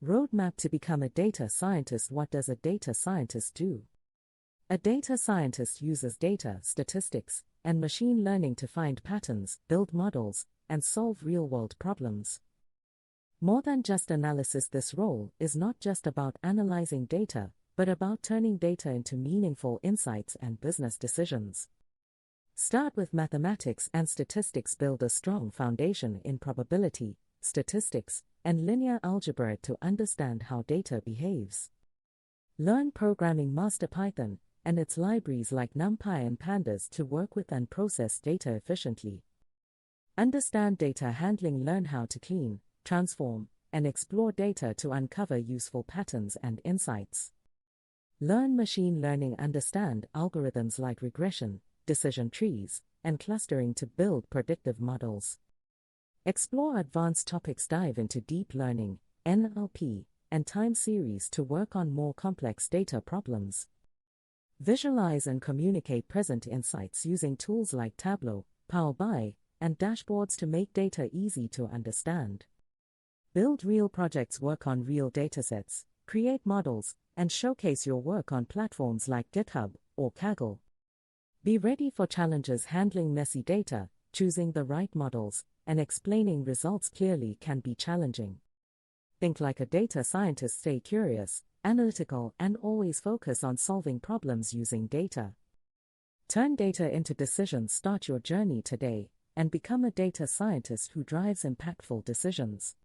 Roadmap to become a data scientist. What does a data scientist do? A data scientist uses data, statistics, and machine learning to find patterns, build models, and solve real-world problems. More than just analysis, this role is not just about analyzing data, but about turning data into meaningful insights and business decisions. Start with mathematics and statistics. Build a strong foundation in probability, statistics, and linear algebra to understand how data behaves. Learn programming. Master Python and its libraries like NumPy and Pandas to work with and process data efficiently. Understand data handling. Learn how to clean, transform, and explore data to uncover useful patterns and insights. Learn machine learning. Understand algorithms like regression, decision trees, and clustering to build predictive models. Explore advanced topics. Dive into deep learning, NLP, and time series to work on more complex data problems. Visualize and communicate present insights using tools like Tableau, Power BI, and dashboards to make data easy to understand. Build real projects. Work on real datasets, create models, and showcase your work on platforms like GitHub or Kaggle. Be ready for challenges. Handling messy data, choosing the right models, and explaining results clearly can be challenging. Think like a data scientist. Stay curious, analytical, and always focus on solving problems using data. Turn data into decisions. Start your journey today and become a data scientist who drives impactful decisions.